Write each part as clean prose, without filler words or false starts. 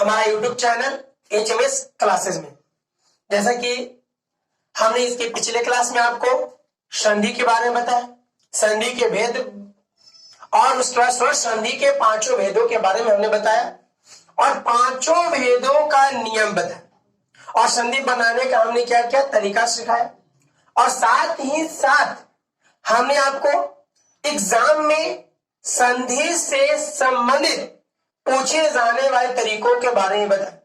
हमारा YouTube channel HMS classes में। जैसा कि हमने इसके पिछले क्लास में आपको संधि के बारे में बताया, संधि के भेद और उसके बाद स्वर संधि के पांचों भेदों के बारे में हमने बताया और पांचों भेदों का नियम बताया और संधि बनाने का हमने क्या क्या तरीका सिखाया और साथ ही साथ हमने आपको एग्जाम में संधि से संबंधित पूछे जाने वाले तरीकों के बारे में बताया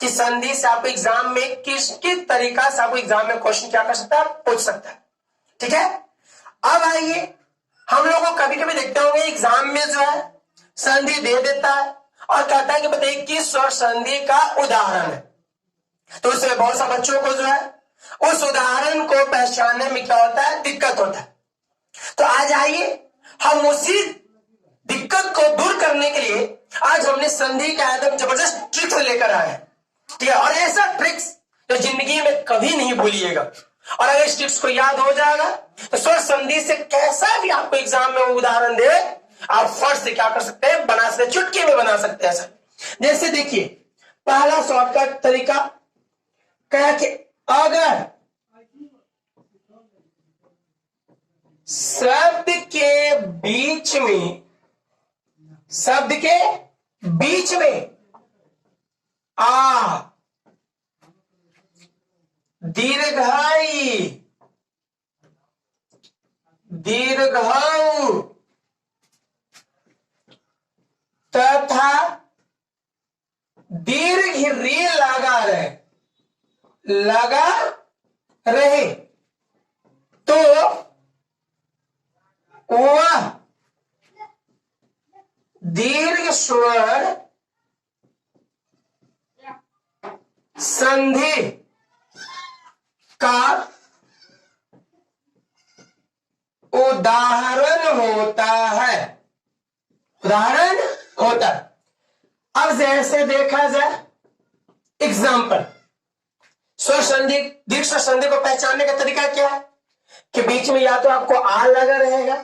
कि संधि से आपको एग्जाम में किस किस तरीका से आपको एग्जाम में क्वेश्चन क्या कर सकता है, पूछ सकता है। ठीक है, अब आइए हम लोगों को कभी कभी देखते होंगे एग्जाम में जो है संधि दे देता है और कहता है कि बताइए किस स्वर संधि का उदाहरण है। तो उसमें बहुत सा बच्चों को जो है उस उदाहरण को पहचानने में क्या होता है, दिक्कत होता है। तो आज आइए हम उसी दिक्कत को दूर करने के लिए आज हमने संधि का एकदम जबरदस्त ट्रिक्स लेकर आए हैं। ठीक है, और ऐसा ट्रिक्स जो जिंदगी में कभी नहीं भूलिएगा और अगर इस ट्रिक्स को याद हो जाएगा तो स्वर संधि से कैसा भी आपको एग्जाम में उदाहरण दे आप फट से क्या कर सकते हैं, बना सकते, चुटकी में बना सकते हैं। जैसे देखिए पहला शॉर्टकट तरीका क्या कि अगर शब्द के बीच में आ दीर्घायु तथा दीर्घ री लगा रहे तो वह दीर्घ स्वर संधि का उदाहरण होता है। अब जैसे देखा जाए एग्जाम्पल, स्वर संधि, दीर्घ स्वर संधि को पहचानने का तरीका क्या है कि बीच में या तो आपको आ लगा रहेगा,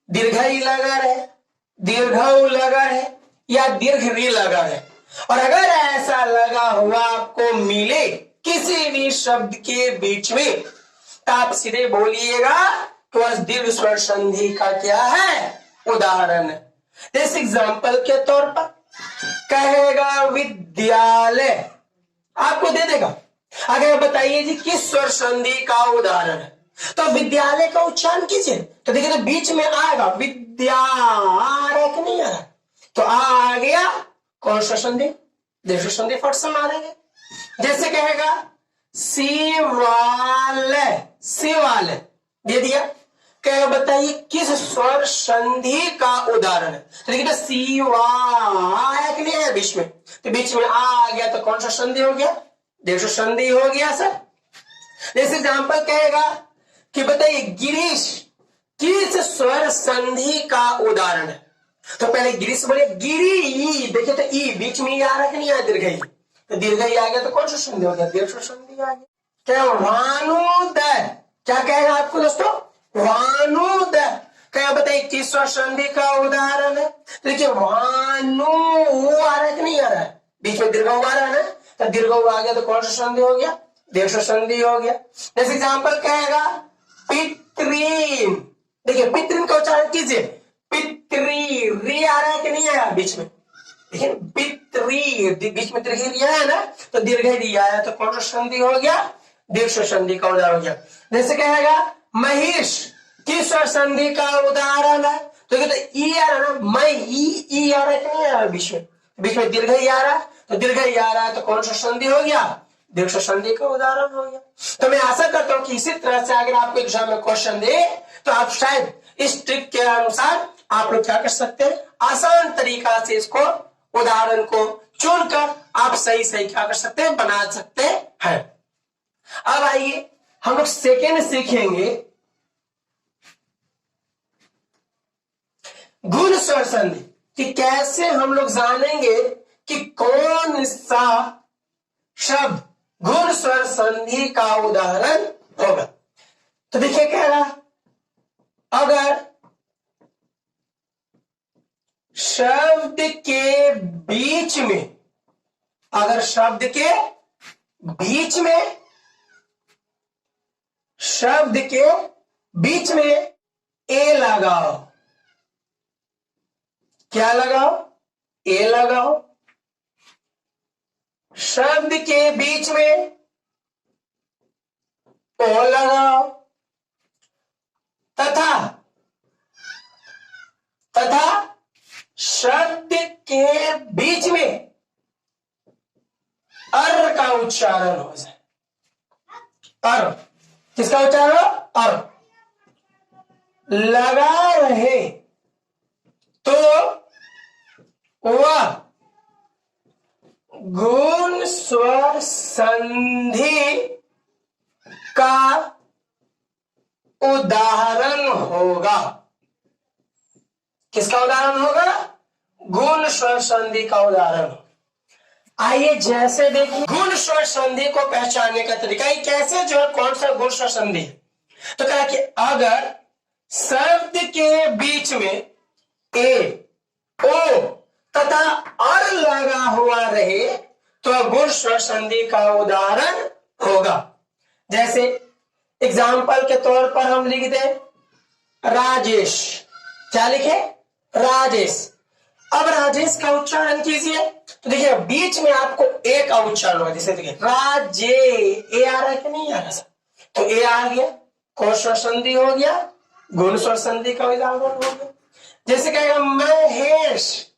दीर्घई लगा रहे, दीर्घऊ लगा रहे या दीर्घ री लगा रहे। और अगर ऐसा लगा हुआ आपको मिले किसी भी शब्द के बीच में तो आप सीधे बोलिएगा तो उस दीर्घ स्वर संधि का क्या है, उदाहरण है। इस एग्जाम्पल के तौर पर कहेगा विद्यालय, आपको दे देगा। अगर बताइए जी किस स्वर संधि का उदाहरण है तो विद्यालय का उच्चारण कीजिए तो देखिए तो बीच में आएगा विद्या, नहीं आ रहा तो आ गया कौन सा संधि, दीर्घ स्वर संधि, फट से मारेंगे। जैसे कहेगा शिवालय दे दिया, कहेगा बताइए किस स्वर संधि का उदाहरण है तो देखिए शिवा नहीं है बीच में, तो बीच में आ गया तो कौन सा संधि हो गया, दीर्घ स्वर संधि हो गया सर। जैसे एग्जाम्पल कहेगा कि बताइए गिरीश किस स्वर संधि का उदाहरण है तो पहले गिरीश बोले गिरी, देखिए तो ई बीच में आ रहा कि नहीं आया, दीर्घई, तो दीर्घई आ गया तो कौन सा संधि हो गया, दीर्घ स्वर संधि आ गया। क्या वानुदय, क्या कहेगा आपको दोस्तों, वानुदय, क्या बताइए किस स्वर संधि का उदाहरण है तो देखिए वानु आ रहा है कि नहीं आ रहा है, बीच में दीर्घ आ रहा है ना, तो दीर्घ आ गया तो कौन सा संधि हो गया, दीर्घ स्वर संधि हो गया। जैसे एग्जाम्पल कहेगा पितृन, देखिए पितृन का उच्चारण कीजिए, पितृ री आ रहा है कि नहीं आया बीच में, देखिए पितृ बीच में दीर्घ री है ना तो दीर्घ री आया तो कौन सा संधि हो गया, दीर्घ स्वर संधि का उदाहरण हो गया। जैसे कहेगा महिष किस स्वर संधि का उदाहरण है तो कहते ई आ रहा ना, मैं ई आ रहा है कि नहीं आ रहा बीच में दीर्घ ही आ रहा है तो दीर्घ ही आ रहा है तो कौन सा संधि हो गया, दीर्घ स्वर संधि का उदाहरण हो गया। तो मैं आशा करता हूं कि इसी तरह से अगर आपको एग्जाम में क्वेश्चन दे तो आप शायद इस ट्रिक के अनुसार आप लोग क्या कर सकते हैं, आसान तरीका से इसको उदाहरण को चुनकर आप सही क्या कर सकते हैं, बना सकते हैं। अब आइए हम लोग सेकेंड सीखेंगे गुण स्वर संधि, कि कैसे हम लोग जानेंगे कि कौन सा शब्द गुण स्वर संधि का उदाहरण होगा। तो देखिए कह रहा अगर शब्द के बीच में अगर शब्द के बीच में ए लगाओ, क्या लगाओ? ए लगाओ। शब्द के बीच में ओ लगाओ, तथा शब्द के बीच में अर का उच्चारण हो जाए। अर, किसका उच्चारण? अर। लगा रहे तो वह गुण स्वर संधि का उदाहरण होगा। किसका उदाहरण होगा? गुण स्वर संधि का उदाहरण। आइए जैसे देखिए गुण स्वर संधि को पहचानने का तरीका, कैसे जो है कौन सा गुण स्वर संधि। तो कहा कि अगर शब्द के बीच में ए, ओ तथा अर लगा हुआ रहे तो गुण स्वर संधि का उदाहरण होगा। जैसे एग्जाम्पल के तौर पर हम लिख दें राजेश। क्या लिखे? राजेश। अब राजेश का उच्चारण कीजिए तो देखिए बीच में आपको ए का उच्चारण होगा। जैसे देखिए राजे, ए आ रहा है कि नहीं आ रहा? तो ए आ गया, कौन स्वर संधि हो गया, गुण स्वर संधि का उदाहरण हो गया। जैसे कहेगा महेश,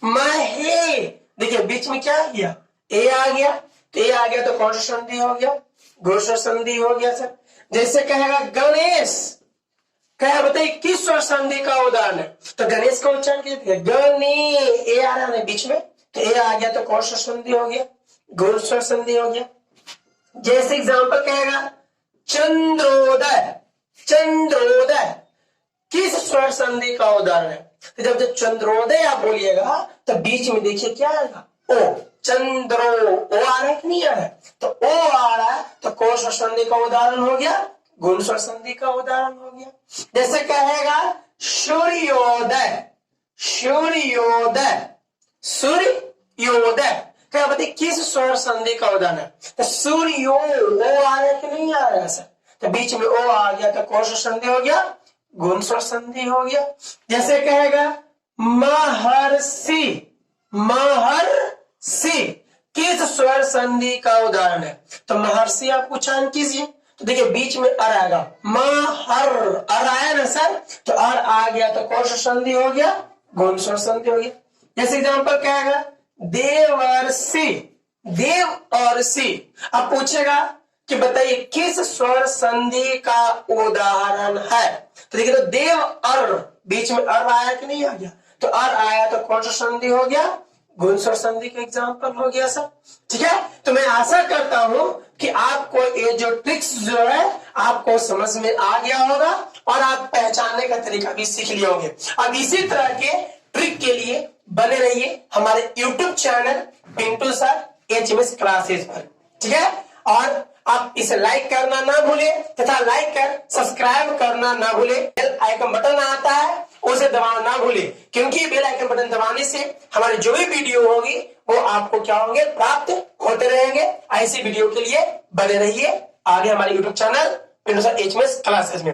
महे, देखिए बीच में क्या आ गया? ए आ गया, तो ए आ गया तो कौन स्वर संधि हो गया, गुण स्वर संधि हो गया सर। जैसे कहेगा गणेश, क्या बताइए किस स्वर संधि का उदाहरण है? तो गणेश का उच्चारण कीजिए, गणे, ए आ रहा है बीच में, तो ए आ गया तो कौन स्वर संधि हो गया, गुण स्वर संधि हो गया। जैसे एग्जाम्पल कहेगा चंद्रोदय, चंद्रोदय किस स्वर संधि का उदाहरण है? तो जब चंद्रोदय आप बोलिएगा तो बीच में देखिए क्या आएगा? ओ, चंद्रो, ओ आ रहा है कि नहीं आ रहा है? तो ओ आ रहा है तो कौन स्वर संधि का उदाहरण हो गया, गुण स्वर संधि का उदाहरण हो गया। जैसे कहेगा सूर्योदय, सूर्योदय, सूर्योदय, क्या बताइए किस स्वर संधि का उदाहरण है? तो सूर्यो, ओ आ रहा है कि नहीं आ रहा है सर? तो बीच में ओ आ गया तो कौन स्वर संधि हो गया, गुण स्वर संधि हो गया। जैसे कहेगा महर्षि, महर्षि किस स्वर संधि का उदाहरण है? तो महर्षि आप उच्चारण कीजिए तो देखिए बीच में अर आएगा, महर, अर आया ना सर, तो अर आ गया तो कौन स्वर संधि हो गया, गुण स्वर संधि हो गया। जैसे एग्जाम्पल कहेगा देवर्षि, देव और सी, अब पूछेगा कि बताइए किस स्वर संधि का उदाहरण है? तो देखिए तो देव अर, बीच में अर आया कि नहीं आ गया? तो अर आया तो कौन सा संधि हो गया, गुण स्वर संधि का एग्जाम्पल हो गया सर। ठीक है, तो मैं आशा करता हूं कि आपको ये जो ट्रिक्स जो है आपको समझ में आ गया होगा और आप पहचानने का तरीका भी सीख लिए होंगे। अब इसी तरह के ट्रिक के लिए बने रहिए हमारे YouTube channel Pintu sir HMS classes पर। ठीक है, और आप इसे लाइक करना ना भूले तथा लाइक कर सब्सक्राइब करना ना भूले। बेल आइकन बटन आता है उसे दबाना ना भूले, क्योंकि बेल आइकन बटन दबाने से हमारी जो भी वीडियो होगी वो आपको क्या होंगे, प्राप्त होते रहेंगे। ऐसी वीडियो के लिए बने रहिए आगे हमारे YouTube channel Pintu sir HMS classes में।